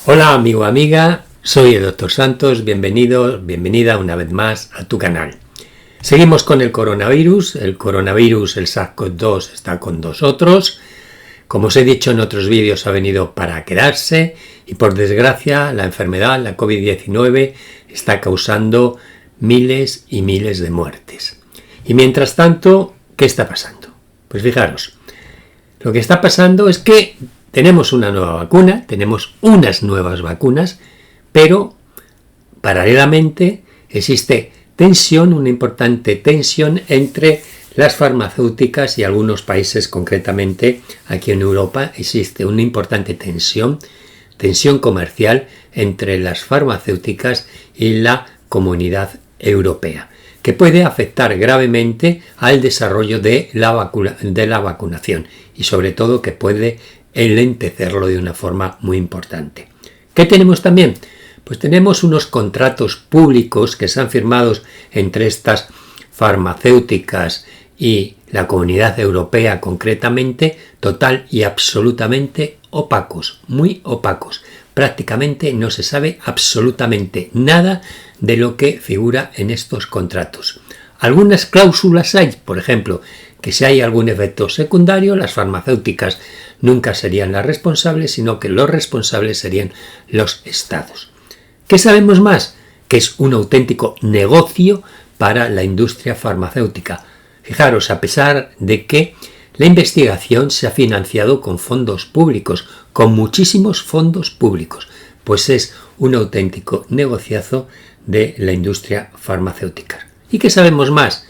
Hola amigo, amiga, soy el Dr. Santos, bienvenida una vez más a tu canal. Seguimos con el coronavirus, el SARS-CoV-2 está con nosotros. Como os he dicho en otros vídeos, ha venido para quedarse y por desgracia la enfermedad, la COVID-19, está causando miles y miles de muertes. Y mientras tanto, ¿qué está pasando? Pues fijaros, lo que está pasando es que tenemos una nueva vacuna, tenemos unas nuevas vacunas, pero paralelamente existe tensión, una importante tensión entre las farmacéuticas y algunos países, concretamente aquí en Europa, existe una importante tensión comercial entre las farmacéuticas y la comunidad europea, que puede afectar gravemente al desarrollo de la vacunación y sobre todo que puede enlentecerlo de una forma muy importante. ¿Qué tenemos también? Pues tenemos unos contratos públicos que se han firmado entre estas farmacéuticas y la comunidad europea concretamente, total y absolutamente opacos, muy opacos. Prácticamente no se sabe absolutamente nada de lo que figura en estos contratos. Algunas cláusulas hay, por ejemplo, que si hay algún efecto secundario, las farmacéuticas nunca serían las responsables, sino que los responsables serían los estados. ¿Qué sabemos más? Que es un auténtico negocio para la industria farmacéutica. Fijaros, a pesar de que la investigación se ha financiado con fondos públicos, con muchísimos fondos públicos, pues es un auténtico negociazo de la industria farmacéutica. ¿Y qué sabemos más?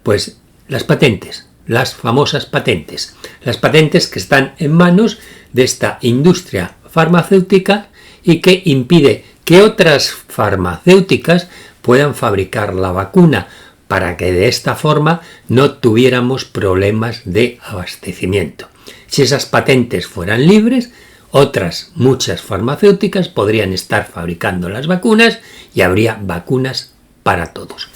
Pues las patentes, las famosas patentes. Las patentes que están en manos de esta industria farmacéutica y que impide que otras farmacéuticas puedan fabricar la vacuna para que de esta forma no tuviéramos problemas de abastecimiento. Si esas patentes fueran libres, muchas farmacéuticas podrían estar fabricando las vacunas y habría vacunas para todos.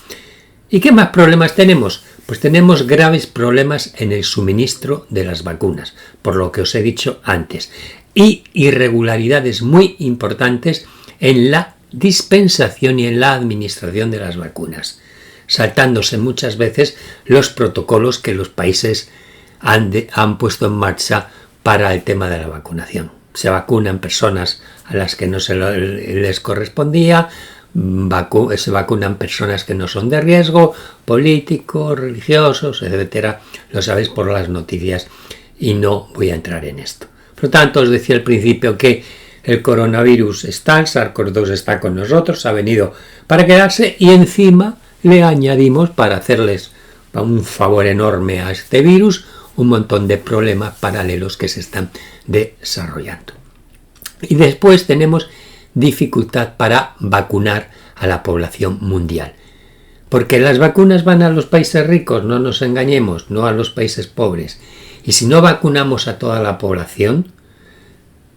¿Y qué más problemas tenemos? Pues tenemos graves problemas en el suministro de las vacunas, por lo que os he dicho antes, y irregularidades muy importantes en la dispensación y en la administración de las vacunas, saltándose muchas veces los protocolos que los países han puesto en marcha para el tema de la vacunación. Se vacunan personas a las que no se les correspondía, se vacunan personas que no son de riesgo, políticos, religiosos, etcétera. Lo sabéis por las noticias y no voy a entrar en esto. Por lo tanto, os decía al principio que el coronavirus está, el SARS-CoV-2 está con nosotros, ha venido para quedarse y encima le añadimos, para hacerles un favor enorme a este virus, un montón de problemas paralelos que se están desarrollando. Y después tenemos dificultad para vacunar a la población mundial. Porque las vacunas van a los países ricos, no nos engañemos, no a los países pobres. Y si no vacunamos a toda la población,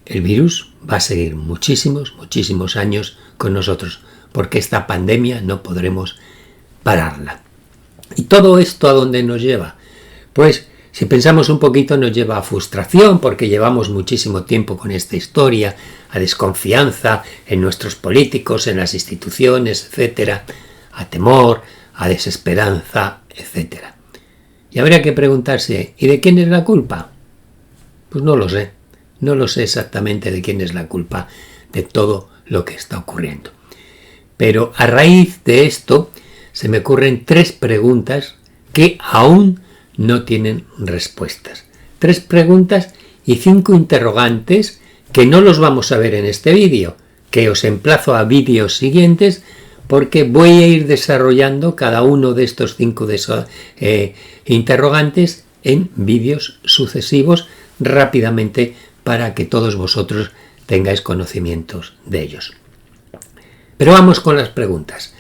el virus va a seguir muchísimos años con nosotros, porque esta pandemia no podremos pararla. ¿Y todo esto a dónde nos lleva? Pues si pensamos un poquito nos lleva a frustración porque llevamos muchísimo tiempo con esta historia, a desconfianza en nuestros políticos, en las instituciones, etcétera, a temor, a desesperanza, etcétera. Y habría que preguntarse, ¿y de quién es la culpa? Pues no lo sé exactamente de quién es la culpa de todo lo que está ocurriendo. Pero a raíz de esto se me ocurren 3 preguntas que aún no tienen respuestas. 3 preguntas y 5 interrogantes que no los vamos a ver en este vídeo, que os emplazo a vídeos siguientes porque voy a ir desarrollando cada uno de estos 5 interrogantes en vídeos sucesivos rápidamente para que todos vosotros tengáis conocimientos de ellos. Pero vamos con las preguntas.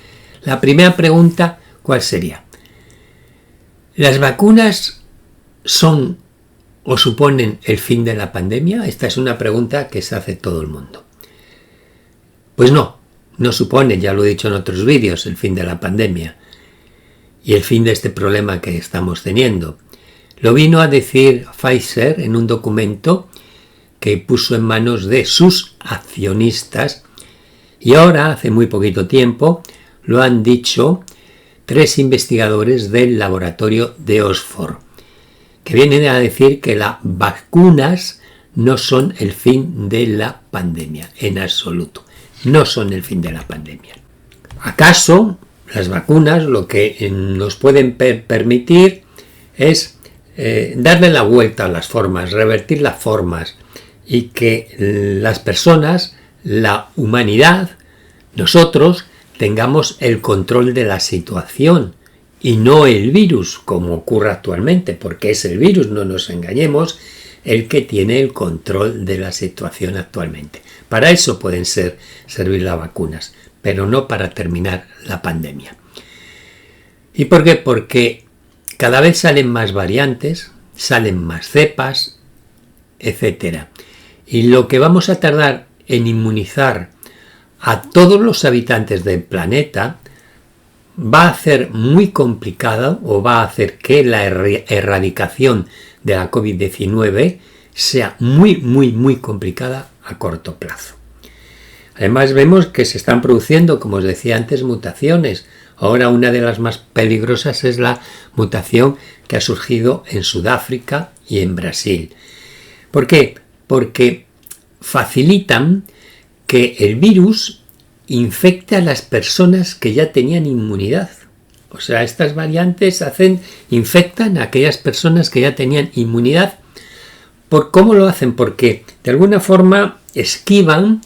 La primera pregunta, ¿cuál sería? ¿Las vacunas son o suponen el fin de la pandemia? Esta es una pregunta que se hace todo el mundo. Pues no supone, ya lo he dicho en otros vídeos, el fin de la pandemia y el fin de este problema que estamos teniendo. Lo vino a decir Pfizer en un documento que puso en manos de sus accionistas, y ahora, hace muy poquito tiempo, lo han dicho 3 investigadores del laboratorio de Oxford, que vienen a decir que las vacunas no son el fin de la pandemia, en absoluto, no son el fin de la pandemia. ¿Acaso las vacunas lo que nos pueden permitir es darle la vuelta a las formas, revertir las formas, y que las personas, la humanidad, nosotros tengamos el control de la situación y no el virus, como ocurre actualmente, porque es el virus, no nos engañemos, el que tiene el control de la situación actualmente. Para eso pueden servir las vacunas, pero no para terminar la pandemia. ¿Y por qué? Porque cada vez salen más variantes, salen más cepas, etc. Y lo que vamos a tardar en inmunizar a todos los habitantes del planeta va a ser muy complicado, o va a hacer que la erradicación de la COVID-19 sea muy complicada a corto plazo. Además vemos que se están produciendo, como os decía antes, mutaciones. Ahora una de las más peligrosas es la mutación que ha surgido en Sudáfrica y en Brasil. ¿Por qué? Porque facilitan que el virus infecte a las personas que ya tenían inmunidad. O sea, estas variantes infectan a aquellas personas que ya tenían inmunidad. ¿Cómo lo hacen? Porque de alguna forma esquivan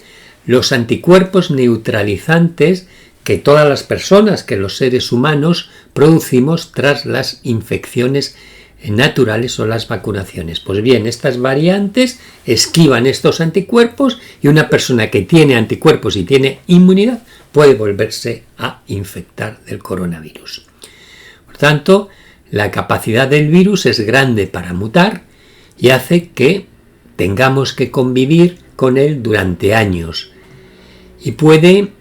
los anticuerpos neutralizantes que todas las personas, que los seres humanos producimos tras las infecciones naturales o las vacunaciones. Pues bien, estas variantes esquivan estos anticuerpos y una persona que tiene anticuerpos y tiene inmunidad puede volverse a infectar del coronavirus. Por tanto, la capacidad del virus es grande para mutar y hace que tengamos que convivir con él durante años. Y puede,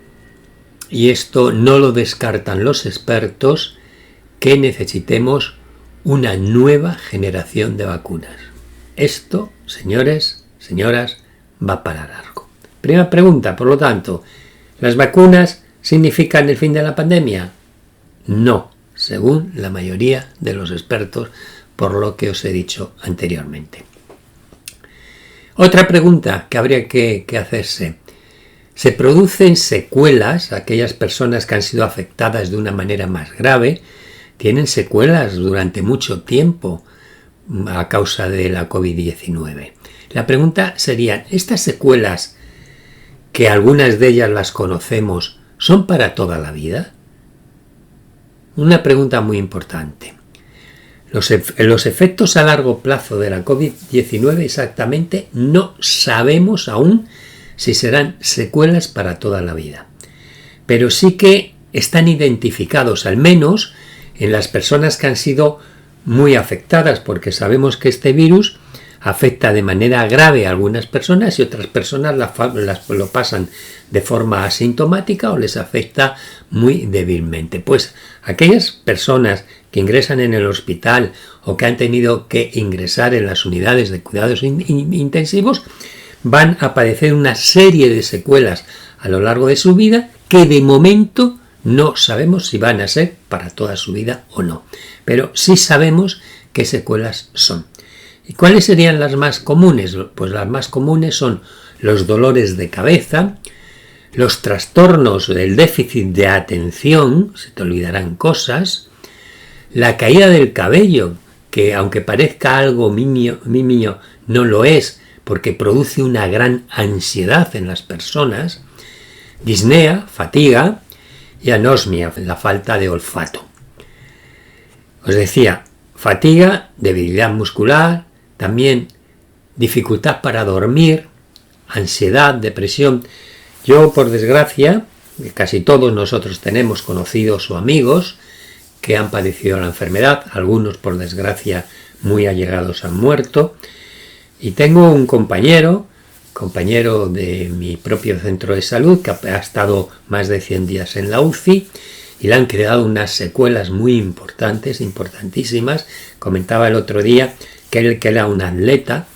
y esto no lo descartan los expertos, que necesitemos una nueva generación de vacunas. Esto, señores, señoras, va para largo. Primera pregunta, por lo tanto, ¿las vacunas significan el fin de la pandemia? No, según la mayoría de los expertos, por lo que os he dicho anteriormente. Otra pregunta que habría que hacerse. ¿Se producen secuelas? Aquellas personas que han sido afectadas de una manera más grave tienen secuelas durante mucho tiempo a causa de la COVID-19. La pregunta sería, ¿estas secuelas, que algunas de ellas las conocemos, son para toda la vida? Una pregunta muy importante. Los efectos a largo plazo de la COVID-19 exactamente no sabemos aún si serán secuelas para toda la vida. Pero sí que están identificados, al menos en las personas que han sido muy afectadas, porque sabemos que este virus afecta de manera grave a algunas personas y otras personas lo pasan de forma asintomática o les afecta muy débilmente. Pues aquellas personas que ingresan en el hospital o que han tenido que ingresar en las unidades de cuidados intensivos van a padecer una serie de secuelas a lo largo de su vida que de momento no sabemos si van a ser para toda su vida o no, pero sí sabemos qué secuelas son. ¿Y cuáles serían las más comunes? Pues las más comunes son los dolores de cabeza, los trastornos del déficit de atención, se te olvidarán cosas, la caída del cabello, que aunque parezca algo nimio, no lo es, porque produce una gran ansiedad en las personas, disnea, fatiga, y anosmia, la falta de olfato. Os decía, fatiga, debilidad muscular, también dificultad para dormir, ansiedad, depresión. Yo, por desgracia, casi todos nosotros tenemos conocidos o amigos que han padecido la enfermedad, algunos por desgracia muy allegados han muerto, y tengo un compañero de mi propio centro de salud que ha estado más de 100 días en la UCI y le han creado unas secuelas muy importantes, importantísimas. Comentaba el otro día que él, que era un atleta,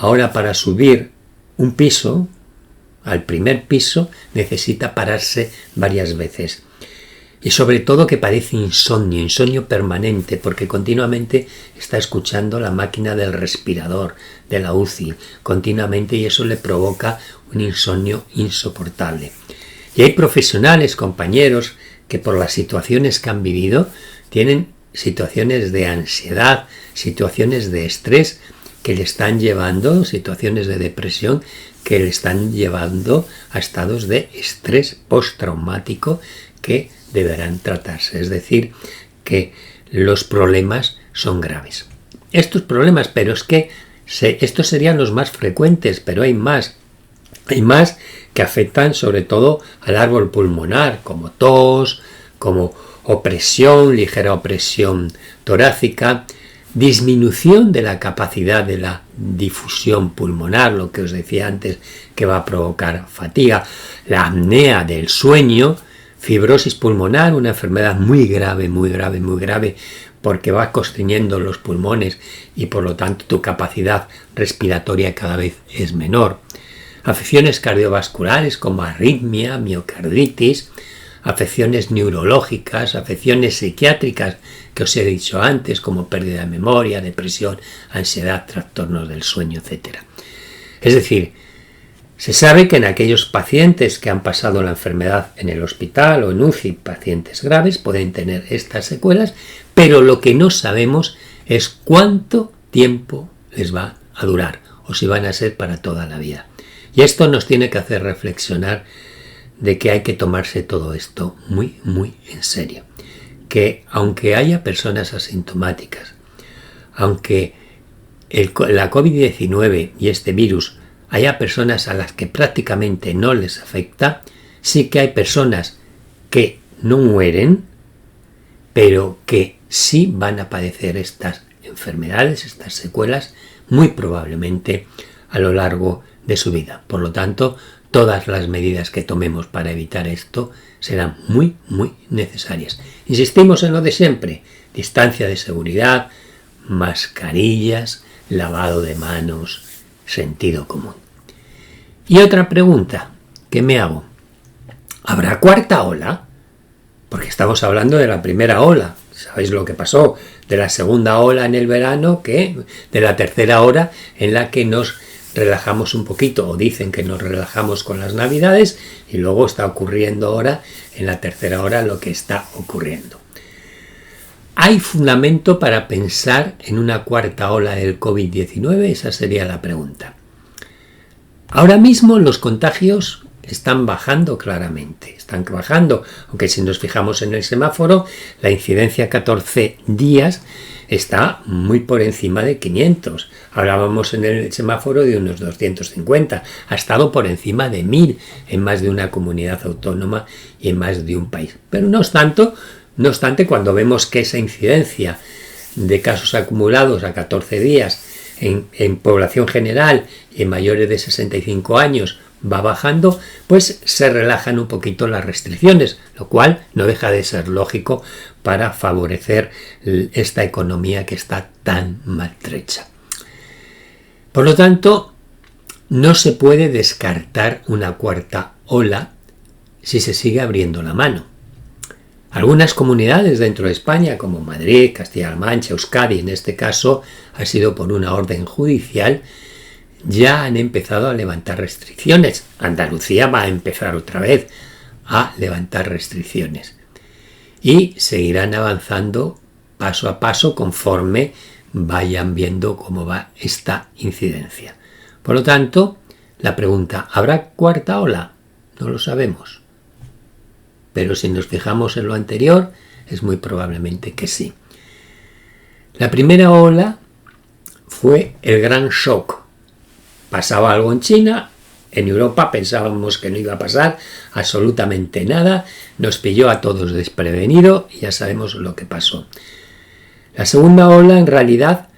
Ahora para subir un piso, al primer piso, necesita pararse varias veces. Y sobre todo que padece insomnio permanente, porque continuamente está escuchando la máquina del respirador, de la UCI, continuamente, y eso le provoca un insomnio insoportable. Y hay profesionales, compañeros, que por las situaciones que han vivido, tienen situaciones de ansiedad, situaciones de estrés que le están llevando, situaciones de depresión que le están llevando a estados de estrés postraumático que deberán tratarse. Es decir, que los problemas son graves. Estos problemas, pero es que estos serían los más frecuentes, pero hay más. Hay más que afectan sobre todo al árbol pulmonar, como tos, como opresión, ligera opresión torácica, disminución de la capacidad de la difusión pulmonar, lo que os decía antes que va a provocar fatiga, la apnea del sueño, fibrosis pulmonar, una enfermedad muy grave, porque va constriñendo los pulmones y por lo tanto tu capacidad respiratoria cada vez es menor. Afecciones cardiovasculares como arritmia, miocarditis, afecciones neurológicas, afecciones psiquiátricas que os he dicho antes, como pérdida de memoria, depresión, ansiedad, trastornos del sueño, etc. Es decir, se sabe que en aquellos pacientes que han pasado la enfermedad en el hospital o en UCI, pacientes graves, pueden tener estas secuelas, pero lo que no sabemos es cuánto tiempo les va a durar o si van a ser para toda la vida. Y esto nos tiene que hacer reflexionar de que hay que tomarse todo esto muy en serio. Que aunque haya personas asintomáticas, aunque la COVID-19 y este virus haya personas a las que prácticamente no les afecta, sí que hay personas que no mueren, pero que sí van a padecer estas enfermedades, estas secuelas, muy probablemente a lo largo de su vida. Por lo tanto, todas las medidas que tomemos para evitar esto serán muy necesarias. Insistimos en lo de siempre: distancia de seguridad, mascarillas, lavado de manos, sentido común. Y otra pregunta que me hago: ¿habrá cuarta ola? Porque estamos hablando de la primera ola. ¿Sabéis lo que pasó? De la segunda ola en el verano, de la tercera ola en la que nos relajamos un poquito, o dicen que nos relajamos con las Navidades, y luego está ocurriendo ahora en la tercera hora lo que está ocurriendo. ¿Hay fundamento para pensar en una cuarta ola del COVID-19? Esa sería la pregunta. Ahora mismo los contagios están bajando claramente, están bajando, aunque si nos fijamos en el semáforo, la incidencia a 14 días está muy por encima de 500. Hablábamos en el semáforo de unos 250. Ha estado por encima de 1000 en más de una comunidad autónoma y en más de un país. Pero no obstante, cuando vemos que esa incidencia de casos acumulados a 14 días en población general y en mayores de 65 años va bajando, pues se relajan un poquito las restricciones, lo cual no deja de ser lógico para favorecer esta economía que está tan maltrecha. Por lo tanto, no se puede descartar una cuarta ola si se sigue abriendo la mano. Algunas comunidades dentro de España, como Madrid, Castilla-La Mancha, Euskadi, en este caso ha sido por una orden judicial, ya han empezado a levantar restricciones. Andalucía va a empezar otra vez a levantar restricciones. Y seguirán avanzando paso a paso conforme vayan viendo cómo va esta incidencia. Por lo tanto, la pregunta: ¿habrá cuarta ola? No lo sabemos. Pero si nos fijamos en lo anterior, es muy probablemente que sí. La primera ola fue el gran shock. Pasaba algo en China, en Europa pensábamos que no iba a pasar absolutamente nada, nos pilló a todos desprevenido y ya sabemos lo que pasó. La segunda ola en realidad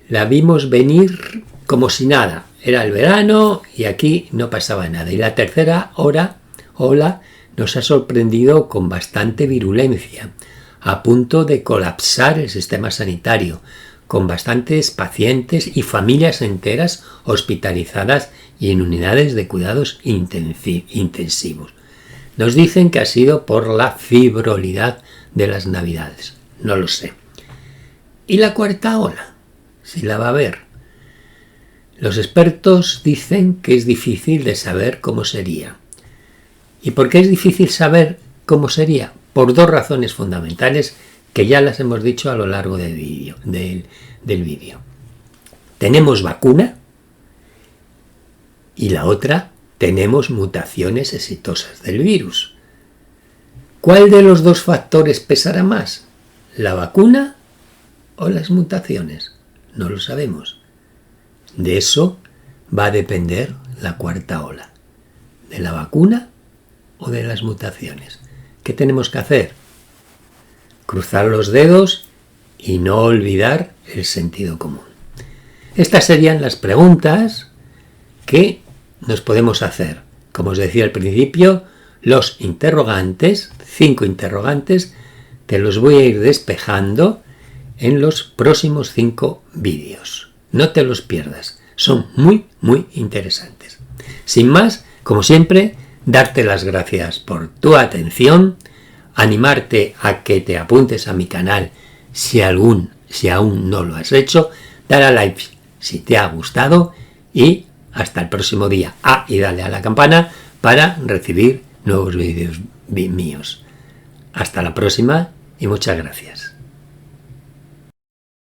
la vimos venir como si nada, era el verano y aquí no pasaba nada. Y la tercera ola nos ha sorprendido con bastante virulencia, a punto de colapsar el sistema sanitario, con bastantes pacientes y familias enteras hospitalizadas y en unidades de cuidados intensivos. Nos dicen que ha sido por la fibrolidad de las Navidades. No lo sé. ¿Y la cuarta ola? Si la va a haber. Los expertos dicen que es difícil de saber cómo sería. ¿Y por qué es difícil saber cómo sería? Por dos razones fundamentales que ya las hemos dicho a lo largo del vídeo. Tenemos vacuna y la otra, tenemos mutaciones exitosas del virus. ¿Cuál de los dos factores pesará más? ¿La vacuna o las mutaciones? No lo sabemos. De eso va a depender la cuarta ola. ¿De la vacuna o de las mutaciones? ¿Qué tenemos que hacer? Cruzar los dedos y no olvidar el sentido común. Estas serían las preguntas que nos podemos hacer. Como os decía al principio, los interrogantes, 5 interrogantes, te los voy a ir despejando en los próximos 5 vídeos. No te los pierdas, son muy, muy interesantes. Sin más, como siempre, darte las gracias por tu atención, animarte a que te apuntes a mi canal si aún no lo has hecho, dar a like si te ha gustado y hasta el próximo día. Y dale a la campana para recibir nuevos vídeos míos. Hasta la próxima y muchas gracias.